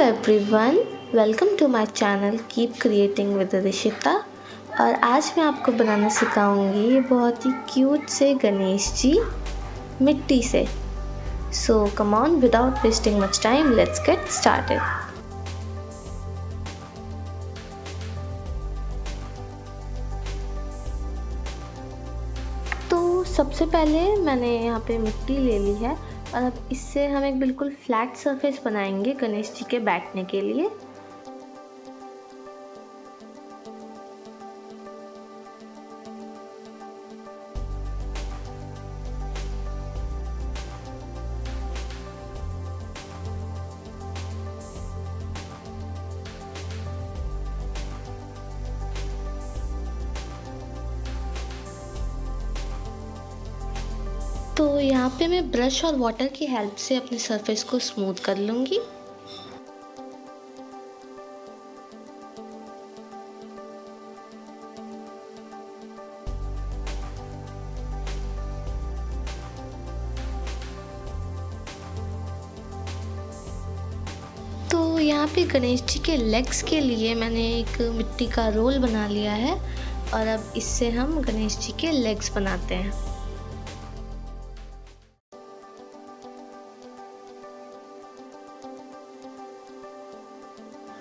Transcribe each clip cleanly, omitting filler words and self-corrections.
Everyone, welcome to my channel keep creating with Rishita. और आज मैं आपको बनाना सिखाऊंगी ये बहुत ही क्यूट से गणेश जी मिट्टी से। So come on, without wasting much time, let's get started. तो सबसे पहले मैंने यहाँ पे मिट्टी ले ली है और अब इससे हम एक बिल्कुल फ्लैट सरफेस बनाएंगे गणेश जी के बैठने के लिए। तो यहाँ पे मैं ब्रश और वाटर की हेल्प से अपने सरफेस को स्मूथ कर लूँगी। तो यहाँ पे गणेश जी के लेग्स के लिए मैंने एक मिट्टी का रोल बना लिया है और अब इससे हम गणेश जी के लेग्स बनाते हैं।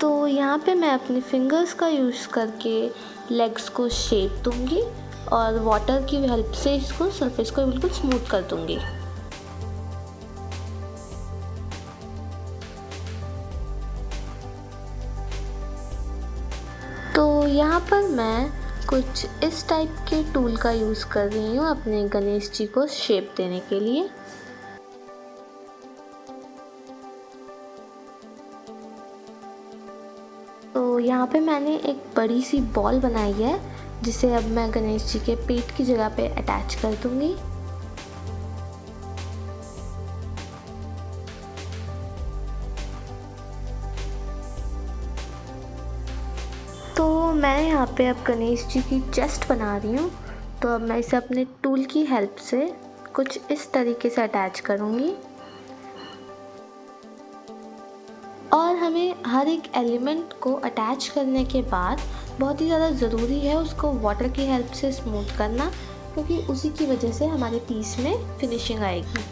तो यहाँ पे मैं अपनी फिंगर्स का यूज़ करके लेग्स को शेप दूंगी और वाटर की हेल्प से इसको सरफेस को बिल्कुल स्मूथ कर दूंगी। तो यहाँ पर मैं कुछ इस टाइप के टूल का यूज़ कर रही हूँ अपने गणेश जी को शेप देने के लिए। तो यहाँ पे मैंने एक बड़ी सी बॉल बनाई है जिसे अब मैं गणेश जी के पेट की जगह पे अटैच कर दूंगी। तो मैं यहाँ पे अब गणेश जी की चेस्ट बना रही हूँ। तो अब मैं इसे अपने टूल की हेल्प से कुछ इस तरीके से अटैच करूँगी। और हमें हर एक एलिमेंट को अटैच करने के बाद बहुत ही ज़्यादा ज़रूरी है उसको वाटर की हेल्प से स्मूथ करना, क्योंकि उसी की वजह से हमारे पीस में फिनिशिंग आएगी।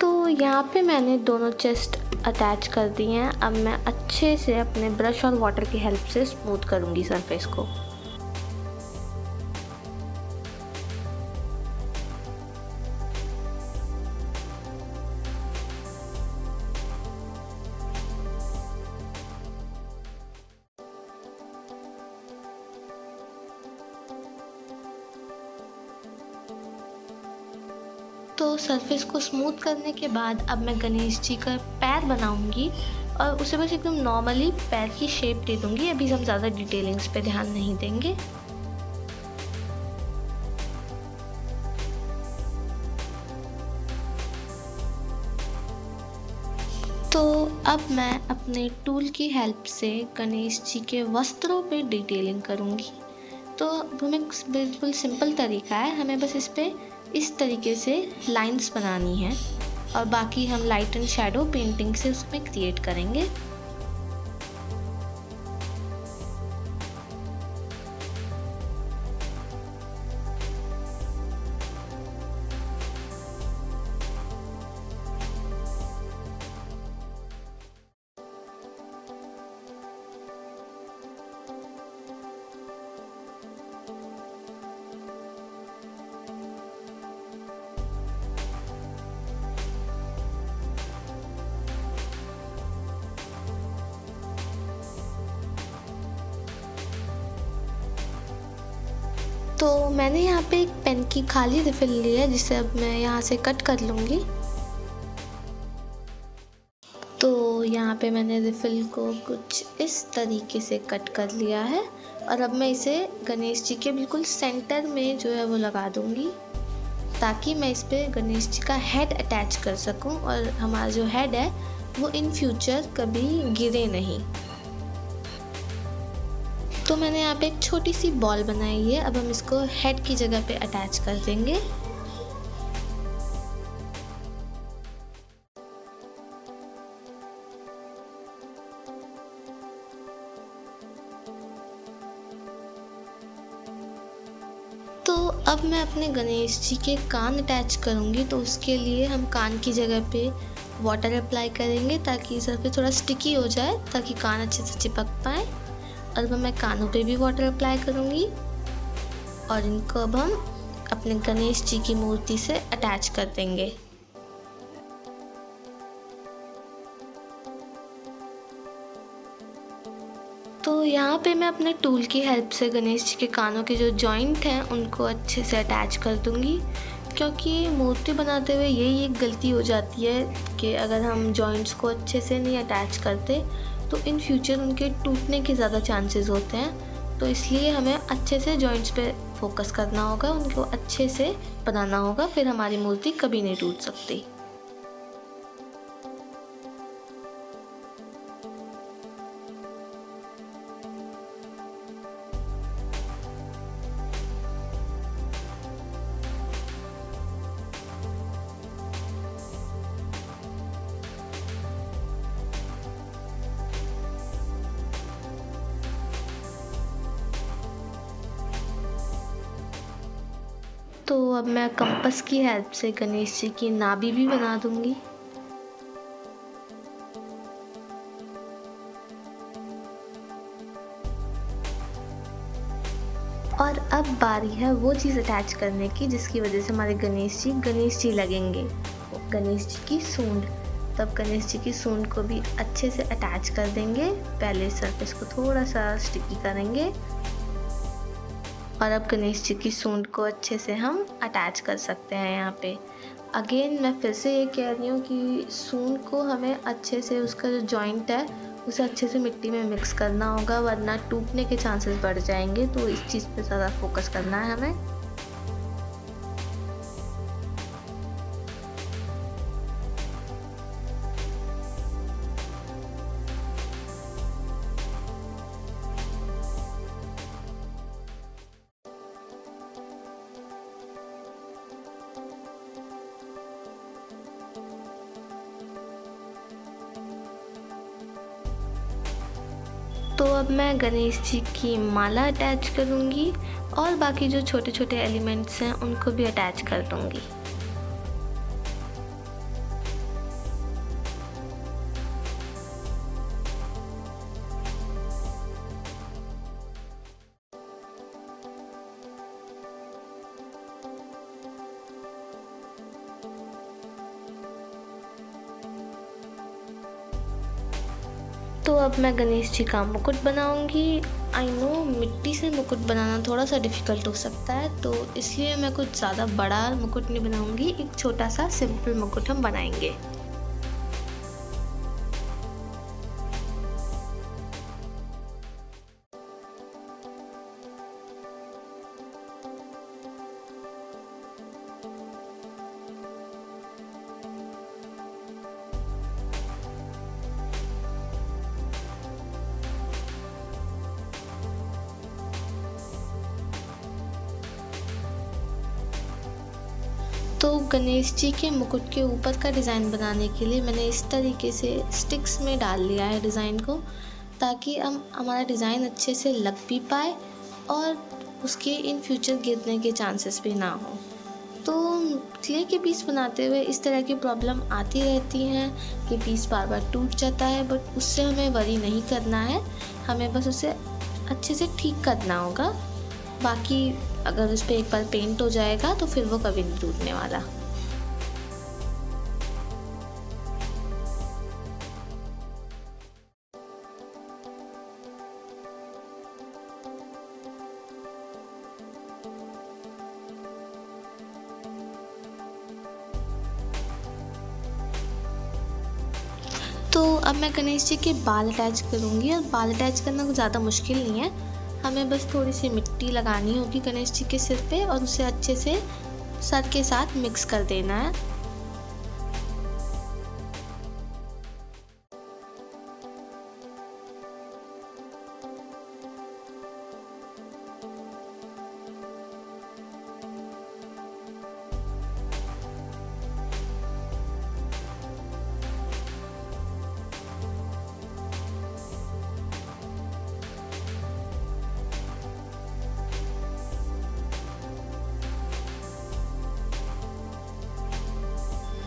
तो यहाँ पे मैंने दोनों चेस्ट अटैच कर दी हैं। अब मैं अच्छे से अपने ब्रश और वाटर की हेल्प से स्मूथ करूँगी सरफेस को। तो सरफेस को स्मूथ करने के बाद अब मैं गणेश जी का पैर बनाऊंगी और उसे बस एकदम नॉर्मली पैर की शेप दे दूंगी। अभी हम ज़्यादा डिटेलिंग्स पे ध्यान नहीं देंगे। तो अब मैं अपने टूल की हेल्प से गणेश जी के वस्त्रों पे डिटेलिंग करूंगी। तो हमें बिल्कुल सिंपल तरीका है, हमें बस इस पे इस तरीके से लाइंस बनानी है और बाकी हम लाइट एंड शैडो पेंटिंग से उसमें क्रिएट करेंगे। तो मैंने यहाँ पे एक पेन की खाली रिफिल ली है जिसे अब मैं यहाँ से कट कर लूँगी। तो यहाँ पे मैंने रिफिल को कुछ इस तरीके से कट कर लिया है और अब मैं इसे गणेश जी के बिल्कुल सेंटर में जो है वो लगा दूँगी ताकि मैं इस पे गणेश जी का हेड अटैच कर सकूं और हमारा जो हेड है वो इन फ्यूचर कभी गिरे नहीं। तो मैंने यहाँ पे एक छोटी सी बॉल बनाई है, अब हम इसको हेड की जगह पे अटैच कर देंगे। तो अब मैं अपने गणेश जी के कान अटैच करूँगी, तो उसके लिए हम कान की जगह पे वाटर अप्लाई करेंगे ताकि सरफेस थोड़ा स्टिकी हो जाए, ताकि कान अच्छे से चिपक पाए। और अब मैं कानों पे भी वाटर अप्लाई करूँगी और इनको अब हम अपने गणेश जी की मूर्ति से अटैच कर देंगे। तो यहाँ पे मैं अपने टूल की हेल्प से गणेश जी के कानों के जो जॉइंट हैं उनको अच्छे से अटैच कर दूँगी, क्योंकि मूर्ति बनाते हुए यही एक गलती हो जाती है कि अगर हम जॉइंट्स को अच्छे से नहीं अटैच करते तो इन फ्यूचर उनके टूटने के ज़्यादा चांसेस होते हैं। तो इसलिए हमें अच्छे से जॉइंट्स पे फोकस करना होगा, उनको अच्छे से बनाना होगा, फिर हमारी मूर्ति कभी नहीं टूट सकती। तो अब मैं कंपास की हेल्प से गणेश जी की नाभि भी बना दूंगी। और अब बारी है वो चीज़ अटैच करने की जिसकी वजह से हमारे गणेश जी लगेंगे, गणेश जी की सूंड। तब गणेश जी की सूंड को भी अच्छे से अटैच कर देंगे। पहले सरफेस को थोड़ा सा स्टिकी करेंगे और अब गणेश जी की सूंड को अच्छे से हम अटैच कर सकते हैं। यहाँ पे अगेन मैं फिर से ये कह रही हूँ कि सूंड को हमें अच्छे से, उसका जो जॉइंट है उसे अच्छे से मिट्टी में मिक्स करना होगा, वरना टूटने के चांसेस बढ़ जाएंगे। तो इस चीज़ पे ज़्यादा फोकस करना है हमें। तो अब मैं गणेश जी की माला अटैच करूँगी और बाकी जो छोटे छोटे एलिमेंट्स हैं उनको भी अटैच कर दूँगी। तो अब मैं गणेश जी का मुकुट बनाऊंगी। आई नो मिट्टी से मुकुट बनाना थोड़ा सा डिफ़िकल्ट हो सकता है, तो इसलिए मैं कुछ ज़्यादा बड़ा मुकुट नहीं बनाऊंगी, एक छोटा सा सिंपल मुकुट हम बनाएंगे। तो गणेश जी के मुकुट के ऊपर का डिज़ाइन बनाने के लिए मैंने इस तरीके से स्टिक्स में डाल लिया है डिज़ाइन को, ताकि हम हमारा डिज़ाइन अच्छे से लग भी पाए और उसके इन फ्यूचर गिरने के चांसेस भी ना हो। तो क्ले के पीस बनाते हुए इस तरह की प्रॉब्लम आती रहती हैं कि पीस बार बार टूट जाता है, बट उससे हमें वरी नहीं करना है, हमें बस उसे अच्छे से ठीक करना होगा। बाकी अगर उस पर एक बार पेंट हो जाएगा तो फिर वो कभी नहीं टूटने वाला। तो अब मैं गणेश जी के बाल अटैच करूँगी, और बाल अटैच करना कुछ ज़्यादा मुश्किल नहीं है। हमें बस थोड़ी सी मिट्टी लगानी होगी गणेश जी के सिर पे और उसे अच्छे से सर के साथ मिक्स कर देना है।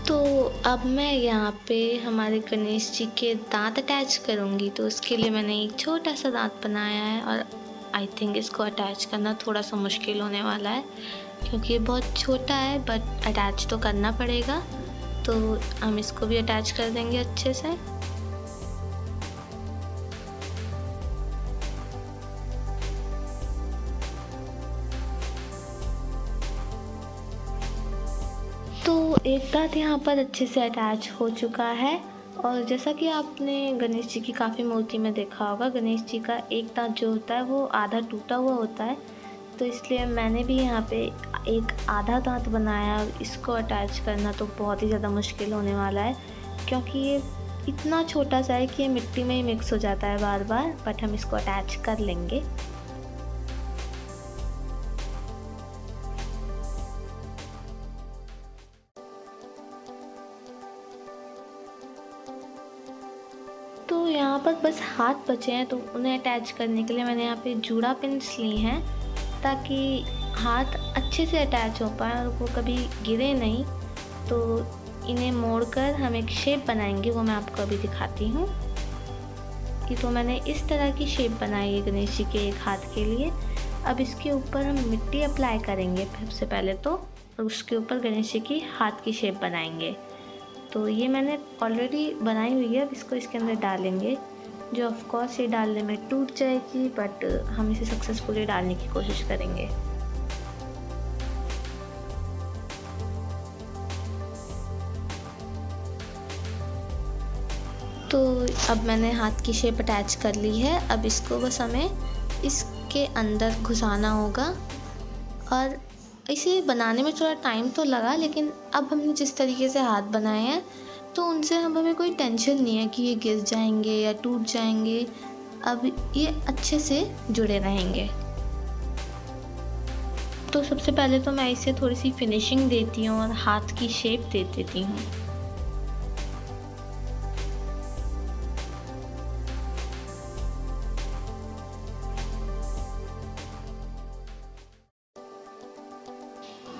तो अब मैं यहाँ पे हमारे गणेश जी के दाँत अटैच करूँगी, तो उसके लिए मैंने एक छोटा सा दाँत बनाया है और आई थिंक इसको अटैच करना थोड़ा सा मुश्किल होने वाला है क्योंकि ये बहुत छोटा है, बट अटैच तो करना पड़ेगा। तो हम इसको भी अटैच कर देंगे अच्छे से। तो एक दाँत यहाँ पर अच्छे से अटैच हो चुका है और जैसा कि आपने गणेश जी की काफ़ी मूर्ति में देखा होगा, गणेश जी का एक दाँत जो होता है वो आधा टूटा हुआ होता है। तो इसलिए मैंने भी यहाँ पे एक आधा दाँत बनाया और इसको अटैच करना तो बहुत ही ज़्यादा मुश्किल होने वाला है क्योंकि ये इतना छोटा सा है कि ये मिट्टी में ही मिक्स हो जाता है बार बार, बट हम इसको अटैच कर लेंगे। तो यहाँ पर बस हाथ बचे हैं, तो उन्हें अटैच करने के लिए मैंने यहाँ पे जूड़ा पिन्स ली हैं ताकि हाथ अच्छे से अटैच हो पाए और वो कभी गिरे नहीं। तो इन्हें मोड़कर हम एक शेप बनाएंगे, वो मैं आपको अभी दिखाती हूँ। कि तो मैंने इस तरह की शेप बनाई है गणेश जी के एक हाथ के लिए। अब इसके ऊपर हम मिट्टी अप्लाई करेंगे सबसे पहले तो, और उसके ऊपर गणेश जी की हाथ की शेप बनाएंगे। तो ये मैंने ऑलरेडी बनाई हुई है, अब इसको इसके अंदर डालेंगे, जो ऑफ कोर्स ये डालने में टूट जाएगी, बट हम इसे सक्सेसफुली डालने की कोशिश करेंगे। तो अब मैंने हाथ की शेप अटैच कर ली है। अब इसको बस हमें इसके अंदर घुसाना होगा और इसे बनाने में थोड़ा टाइम तो लगा, लेकिन अब हमने जिस तरीके से हाथ बनाए हैं तो उनसे हमें कोई टेंशन नहीं है कि ये गिर जाएंगे या टूट जाएंगे। अब ये अच्छे से जुड़े रहेंगे। तो सबसे पहले तो मैं इसे थोड़ी सी फिनिशिंग देती हूँ और हाथ की शेप दे देती हूँ।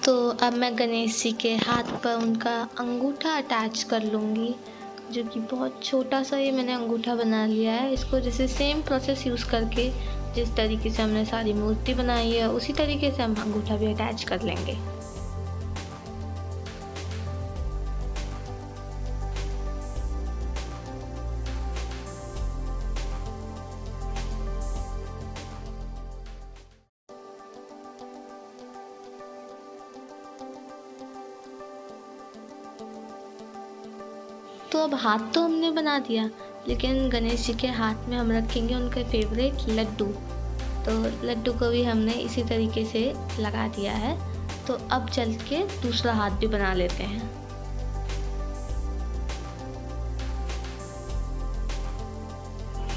तो अब मैं गणेश जी के हाथ पर उनका अंगूठा अटैच कर लूँगी, जो कि बहुत छोटा सा ये मैंने अंगूठा बना लिया है। इसको जैसे सेम प्रोसेस यूज़ करके जिस तरीके से हमने सारी मूर्ति बनाई है उसी तरीके से हम अंगूठा भी अटैच कर लेंगे। तो अब हाथ तो हमने बना दिया, लेकिन गणेश जी के हाथ में हम रखेंगे उनके फेवरेट लड्डू। तो लड्डू को भी हमने इसी तरीके से लगा दिया है। तो अब चल के दूसरा हाथ भी बना लेते हैं।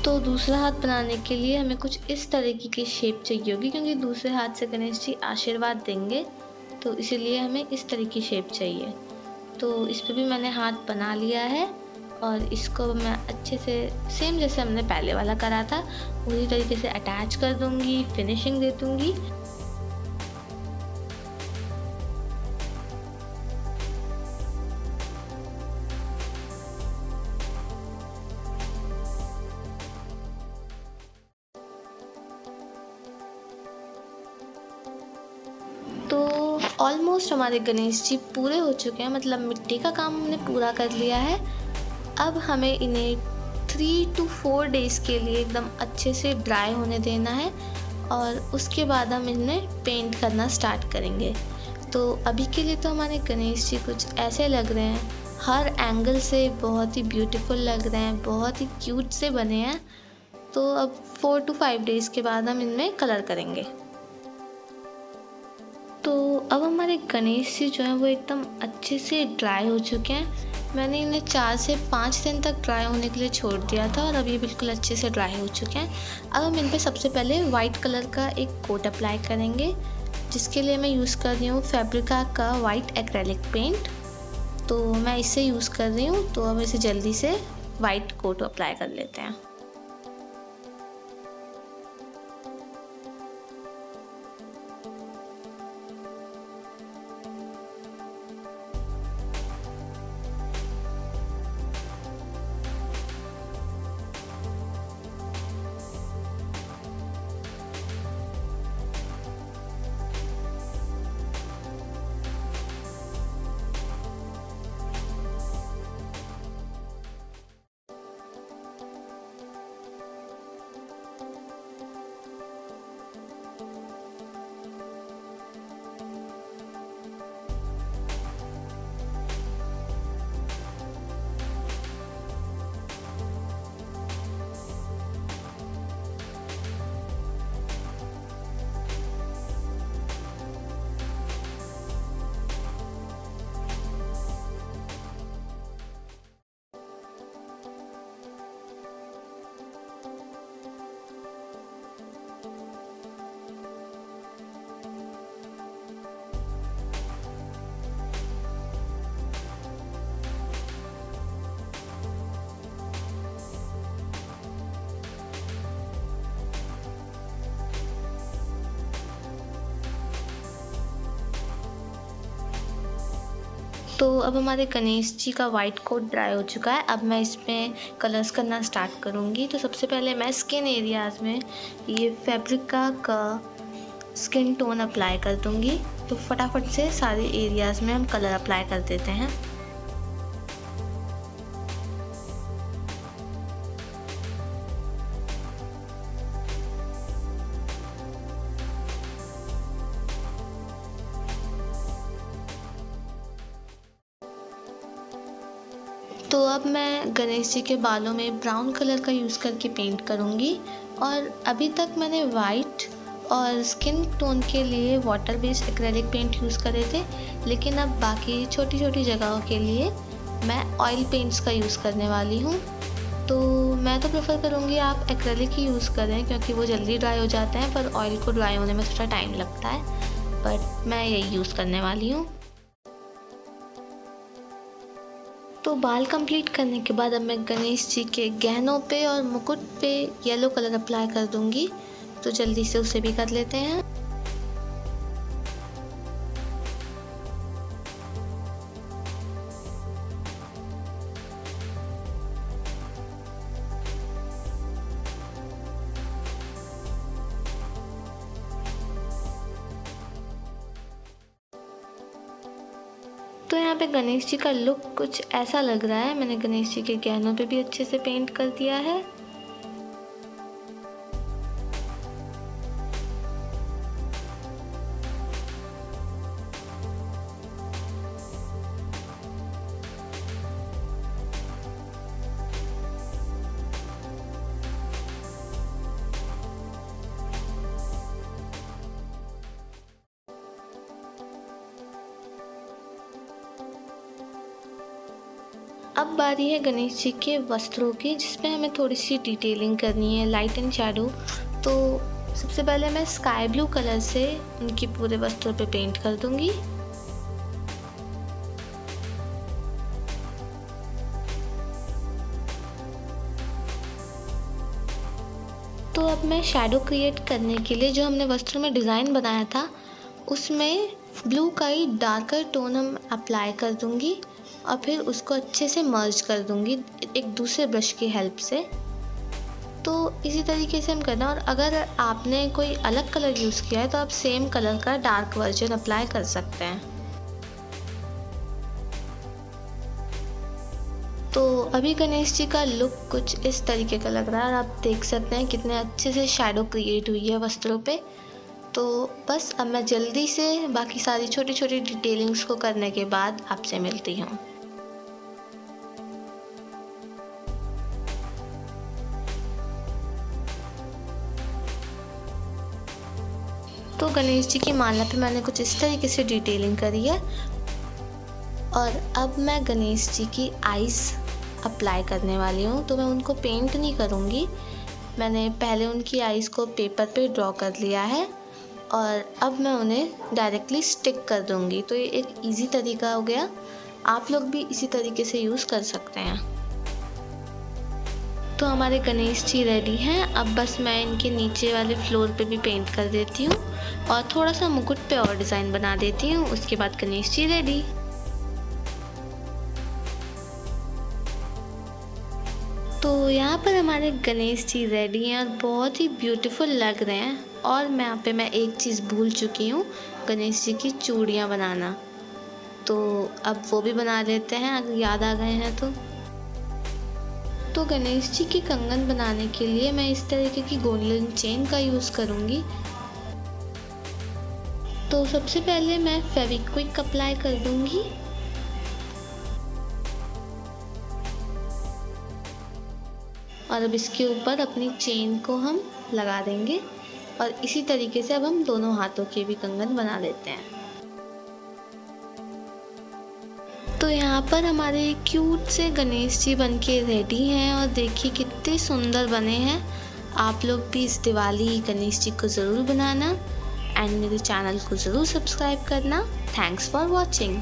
तो दूसरा हाथ बनाने के लिए हमें कुछ इस तरीके की शेप चाहिए होगी, क्योंकि दूसरे हाथ से गणेश जी आशीर्वाद देंगे, तो इसीलिए हमें इस तरह की शेप चाहिए। तो इस पे भी मैंने हाथ बना लिया है और इसको मैं अच्छे से सेम जैसे हमने पहले वाला करा था उसी तरीके से अटैच कर दूंगी, फिनिशिंग दे दूंगी। तो ऑलमोस्ट हमारे गणेश जी पूरे हो चुके हैं, मतलब मिट्टी का काम हमने पूरा कर लिया है। अब हमें इन्हें 3 to 4 डेज़ के लिए एकदम अच्छे से ड्राई होने देना है और उसके बाद हम इन्हें पेंट करना स्टार्ट करेंगे। तो अभी के लिए तो हमारे गणेश जी कुछ ऐसे लग रहे हैं, हर एंगल से बहुत ही ब्यूटीफुल लग रहे हैं, बहुत ही क्यूट से बने हैं। तो अब 4 to 5 डेज़ के बाद हम इनमें कलर करेंगे। तो अब हमारे गणेश जी जो हैं वो एकदम अच्छे से ड्राई हो चुके हैं। मैंने इन्हें 4 से 5 दिन तक ड्राई होने के लिए छोड़ दिया था और अब ये बिल्कुल अच्छे से ड्राई हो चुके हैं। अब हम इन पे सबसे पहले वाइट कलर का एक कोट अप्लाई करेंगे, जिसके लिए मैं यूज़ कर रही हूँ फैब्रिका का वाइट एक्रेलिक पेंट। तो मैं इसे यूज़ कर रही हूँ, तो अब इसे जल्दी से वाइट कोट अप्लाई कर लेते हैं। तो अब हमारे गणेश जी का वाइट कोट ड्राई हो चुका है। अब मैं इसमें कलर्स करना स्टार्ट करूँगी। तो सबसे पहले मैं स्किन एरियाज़ में ये फैब्रिका का स्किन टोन अप्लाई कर दूँगी। तो फटाफट से सारे एरियाज़ में हम कलर अप्लाई कर देते हैं। तो अब मैं गणेश जी के बालों में ब्राउन कलर का यूज़ करके पेंट करूँगी। और अभी तक मैंने वाइट और स्किन टोन के लिए water based acrylic paint use करे थे, लेकिन अब बाकी छोटी छोटी जगहों के लिए मैं ऑयल पेंट्स का यूज़ करने वाली हूँ। तो मैं तो प्रेफर करूँगी आप एक्रेलिक ही यूज़ करें, क्योंकि वो जल्दी ड्राई हो जाते हैं, पर ऑयल को ड्राई होने में थोड़ा टाइम लगता है। बट मैं यही यूज़ करने वाली हूँ। तो बाल कंप्लीट करने के बाद अब मैं गणेश जी के गहनों पे और मुकुट पे येलो कलर अप्लाई कर दूंगी। तो जल्दी से उसे भी कर लेते हैं। तो यहाँ पे गणेश जी का लुक कुछ ऐसा लग रहा है। मैंने गणेश जी के गहनों पे भी अच्छे से पेंट कर दिया है। अब बारी है गणेश जी के वस्त्रों की, जिसमें हमें थोड़ी सी डिटेलिंग करनी है, लाइट एंड शैडो। तो सबसे पहले मैं स्काई ब्लू कलर से उनके पूरे वस्त्रों पे पेंट कर दूंगी। तो अब मैं शैडो क्रिएट करने के लिए जो हमने वस्त्र में डिज़ाइन बनाया था, उसमें ब्लू का ही डार्कर टोन हम अप्लाई कर दूंगी और फिर उसको अच्छे से मर्ज कर दूंगी एक दूसरे ब्रश की हेल्प से। तो इसी तरीके से हम करना। और अगर आपने कोई अलग कलर यूज़ किया है तो आप सेम कलर का डार्क वर्जन अप्लाई कर सकते हैं। तो अभी गणेश जी का लुक कुछ इस तरीके का लग रहा है और आप देख सकते हैं कितने अच्छे से शैडो क्रिएट हुई है वस्त्रों पे। तो बस अब मैं जल्दी से बाकी सारी छोटी छोटी डिटेलिंग्स को करने के बाद आपसे मिलती हूँ। तो गणेश जी की माला पे मैंने कुछ इस तरीके से डिटेलिंग करी है। और अब मैं गणेश जी की आईज़ अप्लाई करने वाली हूँ। तो मैं उनको पेंट नहीं करूँगी, मैंने पहले उनकी आईज़ को पेपर पे ड्रॉ कर लिया है और अब मैं उन्हें डायरेक्टली स्टिक कर दूँगी। तो ये एक इजी तरीका हो गया, आप लोग भी इसी तरीके से यूज़ कर सकते हैं। तो हमारे गणेश जी रेडी हैं। अब बस मैं इनके नीचे वाले फ्लोर पे भी पेंट कर देती हूँ और थोड़ा सा मुकुट पे और डिज़ाइन बना देती हूँ। उसके बाद गणेश जी रेडी। तो यहाँ पर हमारे गणेश जी रेडी हैं और बहुत ही ब्यूटीफुल लग रहे हैं। और मैं एक चीज़ भूल चुकी हूँ, गणेश जी की चूड़ियाँ बनाना। तो अब वो भी बना लेते हैं अगर याद आ गए हैं तो गणेश जी के कंगन बनाने के लिए मैं इस तरीके की गोल्डन चेन का यूज़ करूँगी। तो सबसे पहले मैं फेविक्विक अप्लाई कर दूँगी और अब इसके ऊपर अपनी चेन को हम लगा देंगे और इसी तरीके से अब हम दोनों हाथों के भी कंगन बना लेते हैं। तो यहाँ पर हमारे क्यूट से गणेश जी बनके रेडी हैं और देखिए कितने सुंदर बने हैं। आप लोग भी इस दिवाली गणेश जी को ज़रूर बनाना एंड मेरे चैनल को ज़रूर सब्सक्राइब करना। Thanks for watching.